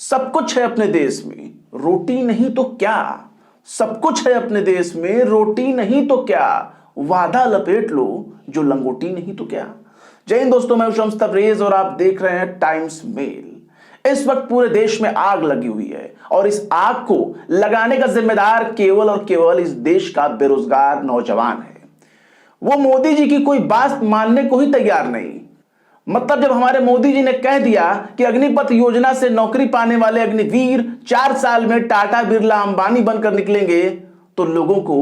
सब कुछ है अपने देश में, रोटी नहीं तो क्या। सब कुछ है अपने देश में, रोटी नहीं तो क्या। वादा लपेट लो जो लंगोटी नहीं तो क्या। जय हिंद दोस्तों, मैं शम्स तबरेज और आप देख रहे हैं टाइम्स मेल। इस वक्त पूरे देश में आग लगी हुई है और इस आग को लगाने का जिम्मेदार केवल और केवल इस देश का बेरोजगार नौजवान है। वो मोदी जी की कोई बात मानने को ही तैयार नहीं। मतलब जब हमारे मोदी जी ने कह दिया कि अग्निपथ योजना से नौकरी पाने वाले अग्निवीर 4 साल में टाटा बिरला अंबानी बनकर निकलेंगे, तो लोगों को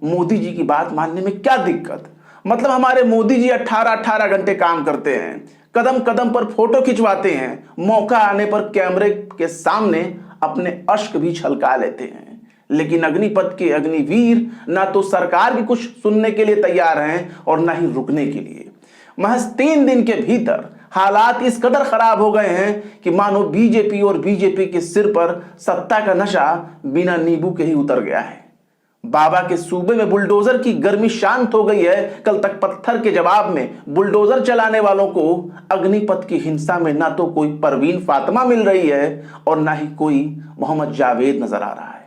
मोदी जी की बात मानने में क्या दिक्कत। मतलब हमारे मोदी जी 18-18 घंटे काम करते हैं, कदम कदम पर फोटो खिंचवाते हैं, मौका आने पर कैमरे के सामने अपने अश्क भी छलका लेते हैं। लेकिन अग्निपथ के अग्निवीर ना तो सरकार की कुछ सुनने के लिए तैयार हैं और ना ही रुकने के लिए। महज 3 दिन के भीतर हालात इस कदर खराब हो गए हैं कि मानो बीजेपी और बीजेपी के सिर पर सत्ता का नशा बिना नींबू के ही उतर गया है। बाबा के सूबे में बुलडोजर की गर्मी शांत हो गई है। कल तक पत्थर के जवाब में बुलडोजर चलाने वालों को अग्निपथ की हिंसा में ना तो कोई परवीन फातिमा मिल रही है और ना ही कोई मोहम्मद जावेद नजर आ रहा है।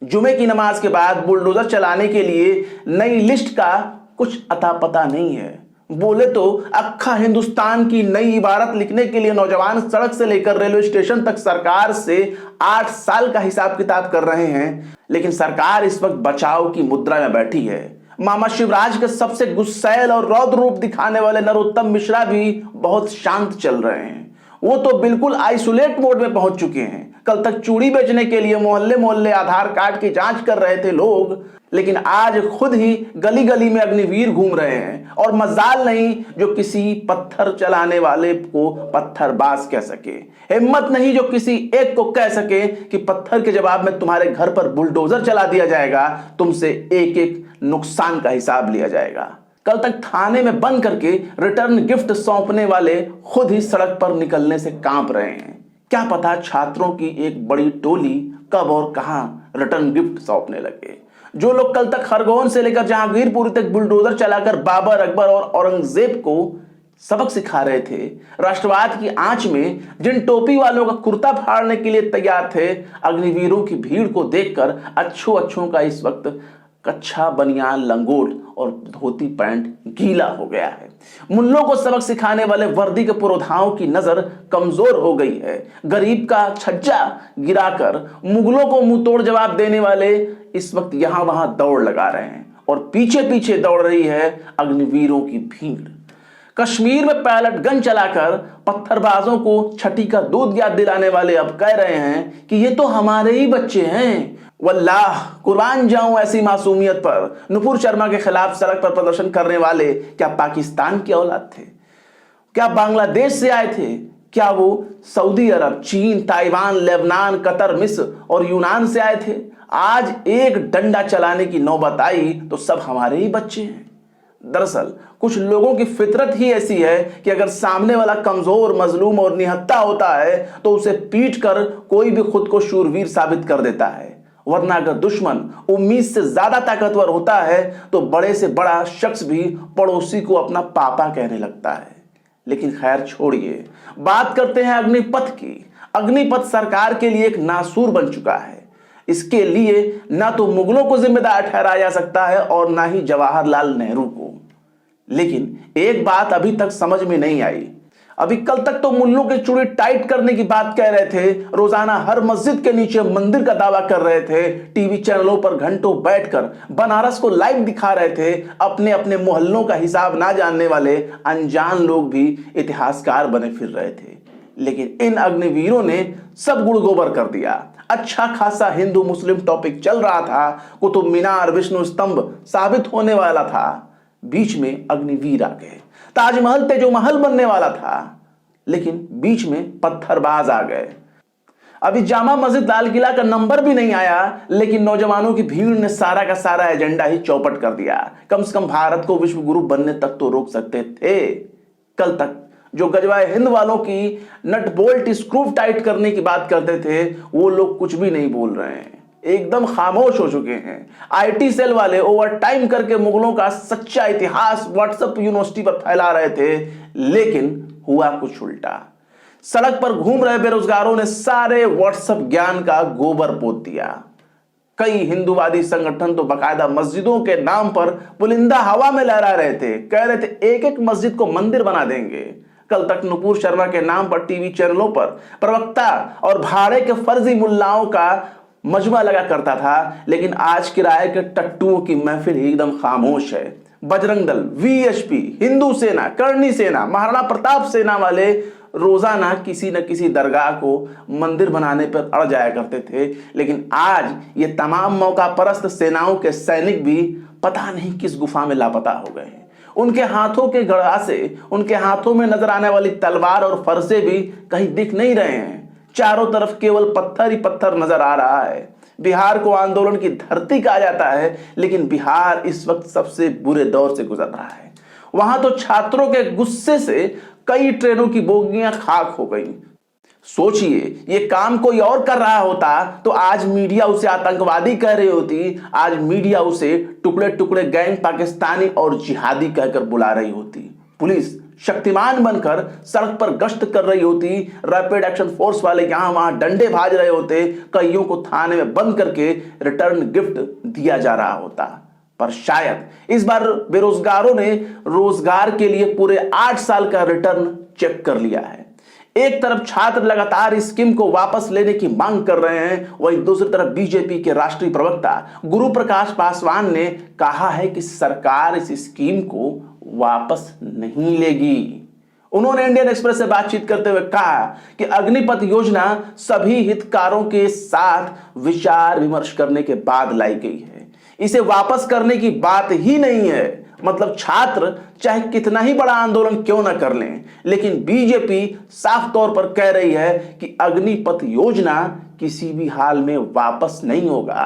जुमे की नमाज के बाद बुलडोजर चलाने के लिए नई लिस्ट का कुछ अता पता नहीं है। बोले तो अक्खा हिंदुस्तान की नई इबारत लिखने के लिए नौजवान सड़क से लेकर रेलवे स्टेशन तक सरकार से 8 साल का हिसाब किताब कर रहे हैं। लेकिन सरकार इस वक्त बचाव की मुद्रा में बैठी है। मामा शिवराज के सबसे गुस्सैल और रौद्र रूप दिखाने वाले नरोत्तम मिश्रा भी बहुत शांत चल रहे हैं। वो तो बिल्कुल आइसोलेट मोड में पहुंच चुके हैं। कल तक चूड़ी बेचने के लिए मोहल्ले मोहल्ले आधार कार्ड की जांच कर रहे थे लोग, लेकिन आज खुद ही गली गली में अग्निवीर घूम रहे हैं। और मजाल नहीं जो किसी पत्थर चलाने वाले को पत्थरबाज कह सके, हिम्मत नहीं जो किसी एक को कह सके कि पत्थर के जवाब में तुम्हारे घर पर बुलडोजर चला दिया जाएगा, तुमसे एक एक नुकसान का हिसाब लिया जाएगा। कल तक थाने में बंद करके रिटर्न गिफ्ट सौंपने वाले खुद ही सड़क पर निकलने से कांप रहे हैं। क्या पता छात्रों की एक बड़ी टोली कब और कहां रिटर्न गिफ्ट सौंपने लगे। जो लोग कल तक खरगोन से लेकर जहांगीरपुरी तक बुलडोजर चलाकर बाबर, अकबर और औरंगजेब को सबक सिखा रहे थे, राष्ट्रवाद की आंच में जिन टोपी वालों का कुर्ता फाड़ने के लिए तैयार थे, अग्निवीरों की भीड़ को देखकर अच्छों का इस वक्त कच्छा बनियान लंगोट और धोती पैंट गीला हो गया है। मुल्लों को सबक सिखाने वाले वर्दी के पुरोधाओं की नजर कमजोर हो गई है। गरीब का छज्जा गिराकर मुगलों को मुंह तोड़ जवाब देने वाले इस वक्त यहां वहां दौड़ लगा रहे हैं और पीछे पीछे दौड़ रही है अग्निवीरों की भीड़। कश्मीर में पैलेट गन चलाकर पत्थरबाजों को छठी का दूध याद दिलाने वाले अब कह रहे हैं कि ये तो हमारे ही बच्चे हैं। वल्लाह कुर्बान जाऊं ऐसी मासूमियत पर। नुपुर शर्मा के खिलाफ सड़क पर प्रदर्शन करने वाले क्या पाकिस्तान की औलाद थे? क्या बांग्लादेश से आए थे? क्या वो सऊदी अरब, चीन, ताइवान, लेबनान, कतर, मिस्र और यूनान से आए थे? आज एक डंडा चलाने की नौबत आई तो सब हमारे ही बच्चे हैं। दरअसल कुछ लोगों की फितरत ही ऐसी है कि अगर सामने वाला कमजोर, मजलूम और निहत्था होता है तो उसे पीट कर कोई भी खुद को शूरवीर साबित कर देता है। वरना अगर दुश्मन उम्मीद से ज्यादा ताकतवर होता है तो बड़े से बड़ा शख्स भी पड़ोसी को अपना पापा कहने लगता है। लेकिन खैर छोड़िए, बात करते हैं अग्निपथ की। अग्निपथ सरकार के लिए एक नासूर बन चुका है। इसके लिए ना तो मुगलों को जिम्मेदार ठहराया जा सकता है और ना ही जवाहरलाल नेहरू को। लेकिन एक बात अभी तक समझ में नहीं आई। अभी कल तक तो मुल्लों की चूड़ी टाइट करने की बात कह रहे थे, रोजाना हर मस्जिद के नीचे मंदिर का दावा कर रहे थे, टीवी चैनलों पर घंटों बैठकर बनारस को लाइव दिखा रहे थे। अपने अपने मोहल्लों का हिसाब ना जानने वाले अनजान लोग भी इतिहासकार बने फिर रहे थे। लेकिन इन अग्निवीरों ने सब गुड़ गोबर कर दिया। अच्छा खासा हिंदू मुस्लिम टॉपिक चल रहा था, कुतुब मीनार, विष्णु स्तंभ साबित होने वाला था, बीच में अग्निवीर आ गए। ताजमहल तेजो महल बनने वाला था, लेकिन बीच में पत्थरबाज आ गए। अभी जामा मस्जिद लाल किला का नंबर भी नहीं आया, लेकिन नौजवानों की भीड़ ने सारा का सारा एजेंडा ही चौपट कर दिया। कम से कम भारत को विश्व गुरु बनने तक तो रोक सकते थे। कल तक जो गजवाए हिंद वालों की नट बोल्ट स्क्रू टाइट करने की बात करते थे, वो लोग कुछ भी नहीं बोल रहे हैं, एकदम खामोश हो चुके हैं। आईटी सेल वाले ओवर टाइम करके मुगलों का सच्चा इतिहास व्हाट्सएप यूनिवर्सिटी पर फैला रहे थे, लेकिन हुआ कुछ उल्टा। सड़क पर घूम रहे बेरोजगारों ने सारे व्हाट्सएप ज्ञान का गोबर पोत दिया। कई हिंदूवादी संगठन तो बकायदा मस्जिदों के नाम पर पुलिंदा हवा में लहरा रहे थे, कह रहे थे एक एक मस्जिद को मंदिर बना देंगे। कल तक नुपुर शर्मा के नाम पर टीवी चैनलों पर प्रवक्ता और भाड़े के फर्जी मुल्लाओं का मजमा लगा करता था, लेकिन आज किराए के टट्टुओं की महफिल ही एकदम खामोश है। बजरंग दल, वीएचपी, हिंदू सेना, करणी सेना, महाराणा प्रताप सेना वाले रोजाना किसी न किसी दरगाह को मंदिर बनाने पर अड़ जाया करते थे, लेकिन आज ये तमाम मौका परस्त सेनाओं के सैनिक भी पता नहीं किस गुफा में लापता हो गए हैं। उनके हाथों के गड़ासे, उनके हाथों में नजर आने वाली तलवार और फरसे भी कहीं दिख नहीं रहे हैं। चारों तरफ केवल पत्थर ही पत्थर नजर आ रहा है। बिहार को आंदोलन की धरती कहा जाता है, लेकिन बिहार इस वक्त सबसे बुरे दौर से गुजर रहा है। वहां तो छात्रों के गुस्से से कई ट्रेनों की बोगियां खाक हो गई। सोचिए, ये काम कोई और कर रहा होता तो आज मीडिया उसे आतंकवादी कह रही होती, आज मीडिया उसे टुकड़े टुकड़े गैंग पाकिस्तानी और जिहादी कहकर बुला रही होती। पुलिस शक्तिमान बनकर सड़क पर गश्त कर रही होती, रैपिड एक्शन फोर्स वाले यहां वहां डंडे भाज रहे होते, कईयों को थाने में बंद करके रिटर्न गिफ्ट दिया जा रहा होता। पर शायद इस बार बेरोजगारों ने रोजगार के लिए पूरे 8 साल का रिटर्न चेक कर लिया है। एक तरफ छात्र लगातार इस स्कीम को वापस लेने की मांग कर रहे हैं, वहीं दूसरी तरफ बीजेपी के राष्ट्रीय प्रवक्ता गुरु प्रकाश पासवान ने कहा है कि सरकार इस स्कीम को वापस नहीं लेगी। उन्होंने इंडियन एक्सप्रेस से बातचीत करते हुए कहा कि अग्निपथ योजना सभी हितकारों के साथ विचार विमर्श करने के बाद लाई गई है। इसे वापस करने की बात ही नहीं है। मतलब छात्र चाहे कितना ही बड़ा आंदोलन क्यों ना कर लें, लेकिन बीजेपी साफ तौर पर कह रही है कि अग्निपथ योजना किसी भी हाल में वापस नहीं होगा।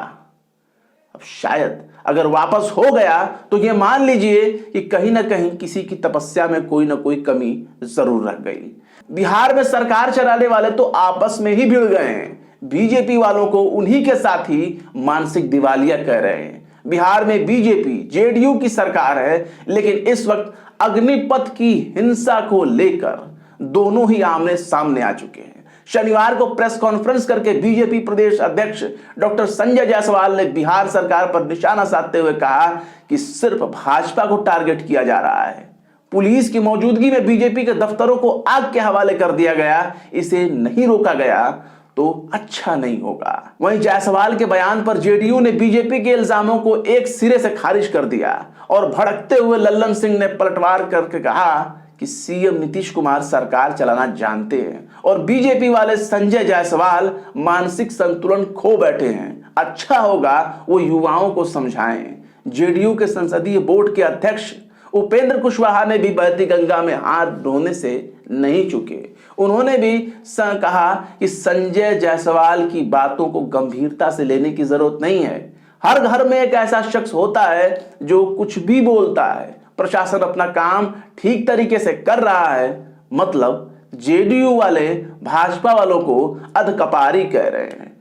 अब शायद अगर वापस हो गया तो यह मान लीजिए कि कहीं ना कहीं किसी की तपस्या में कोई ना कोई कमी जरूर रह गई। बिहार में सरकार चलाने वाले तो आपस में ही भिड़ गए हैं। बीजेपी वालों को उन्हीं के साथ ही मानसिक दिवालिया कह रहे हैं। बिहार में बीजेपी जेडीयू की सरकार है, लेकिन इस वक्त अग्निपथ की हिंसा को लेकर दोनों ही आमने सामने आ चुके हैं। शनिवार को प्रेस कॉन्फ्रेंस करके बीजेपी प्रदेश अध्यक्ष डॉक्टर संजय जायसवाल ने बिहार सरकार पर निशाना साधते हुए कहा कि सिर्फ भाजपा को टारगेट किया जा रहा है। पुलिस की मौजूदगी में बीजेपी के दफ्तरों को आग के हवाले कर दिया गया, इसे नहीं रोका गया तो अच्छा नहीं होगा। वहीं जायसवाल के बयान पर जेडीयू ने बीजेपी के इल्जामों को एक सिरे से खारिज कर दिया और भड़कते हुए लल्लन सिंह ने पलटवार करके कहा कि सीएम नीतीश कुमार सरकार चलाना जानते हैं और बीजेपी वाले संजय जायसवाल मानसिक संतुलन खो बैठे हैं। अच्छा होगा वो युवाओं को समझाएं। जेडीयू के संसदीय बोर्ड के अध्यक्ष उपेंद्र कुशवाहा ने भी बहती गंगा में हाथ धोने से नहीं चुके। उन्होंने भी कहा कि संजय जायसवाल की बातों को गंभीरता से लेने की जरूरत नहीं है। हर घर में एक ऐसा शख्स होता है जो कुछ भी बोलता है। प्रशासन अपना काम ठीक तरीके से कर रहा है। मतलब जेडीयू वाले भाजपा वालों को अधकपारी कह रहे हैं,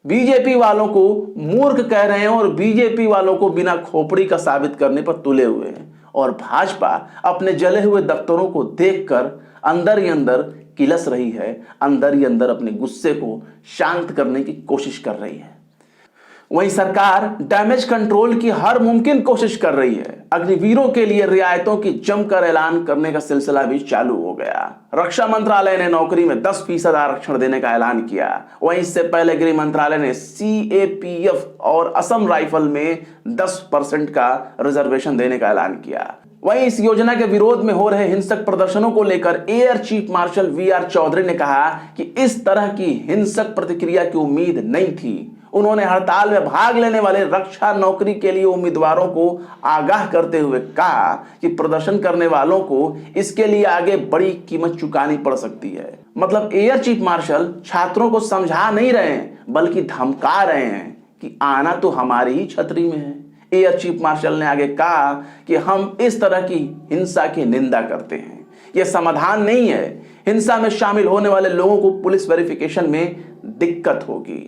बीजेपी वालों को मूर्ख कह रहे हैं और बीजेपी वालों को बिना खोपड़ी का साबित करने पर तुले हुए हैं। और भाजपा अपने जले हुए दफ्तरों को देखकर अंदर ही अंदर किलस रही है, अंदर ही अंदर अपने गुस्से को शांत करने की कोशिश कर रही है। वहीं सरकार डैमेज कंट्रोल की हर मुमकिन कोशिश कर रही है। अग्निवीरों के लिए रियायतों की जमकर ऐलान करने का सिलसिला भी चालू हो गया। रक्षा मंत्रालय ने नौकरी में 10% आरक्षण देने का ऐलान किया। वहीं इससे पहले गृह मंत्रालय ने सीएपीएफ और असम राइफल में 10% का रिजर्वेशन देने का ऐलान किया। वहीं इस योजना के विरोध में हो रहे हिंसक प्रदर्शनों को लेकर air chief marshal VR Chaudhary ने कहा कि इस तरह की हिंसक प्रतिक्रिया की उम्मीद नहीं थी। उन्होंने हड़ताल में भाग लेने वाले रक्षा नौकरी के लिए उम्मीदवारों को आगाह करते हुए कहा कि प्रदर्शन करने वालों को इसके लिए आगे बड़ी कीमत चुकानी पड़ सकती है। मतलब एयर चीफ मार्शल छात्रों को समझा नहीं रहे हैं, बल्कि धमका रहे हैं कि आना तो हमारी ही छतरी में है। एयर चीफ मार्शल ने आगे कहा कि हम इस तरह की हिंसा की निंदा करते हैं। यह समाधान नहीं है। हिंसा में शामिल होने वाले लोगों को पुलिस वेरिफिकेशन में दिक्कत होगी।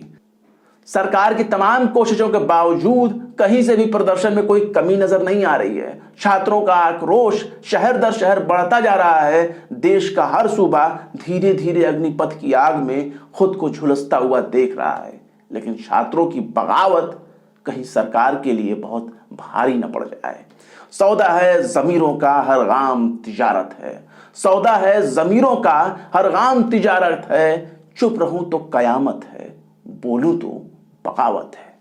सरकार की तमाम कोशिशों के बावजूद कहीं से भी प्रदर्शन में कोई कमी नजर नहीं आ रही है। छात्रों का आक्रोश शहर दर शहर बढ़ता जा रहा है। देश का हर सूबा धीरे धीरे अग्निपथ की आग में खुद को झुलसता हुआ देख रहा है। लेकिन छात्रों की बगावत कहीं सरकार के लिए बहुत भारी न पड़ जाए। सौदा है ज़मीरों का हर गाम तिजारत है। सौदा है ज़मीरों का हर गाम तिजारत है। चुप रहूं तो कयामत है, बोलूं तो बगावत है।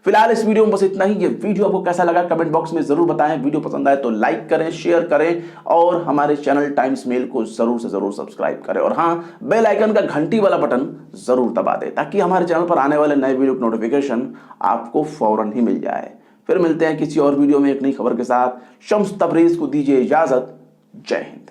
फिलहाल इस वीडियो में बस इतना ही। ये वीडियो आपको कैसा लगा कमेंट बॉक्स में जरूर बताएं। वीडियो पसंद आए तो लाइक करें, शेयर करें और हमारे चैनल टाइम्स मेल को जरूर से जरूर सब्सक्राइब करें। और हाँ, बेल आइकन का घंटी वाला बटन जरूर दबा दें ताकि हमारे चैनल पर आने वाले नए वीडियो की नोटिफिकेशन आपको फौरन ही मिल जाए। फिर मिलते हैं किसी और वीडियो में एक नई खबर के साथ। शम्स तबरेज को दीजिए इजाजत। जय हिंद।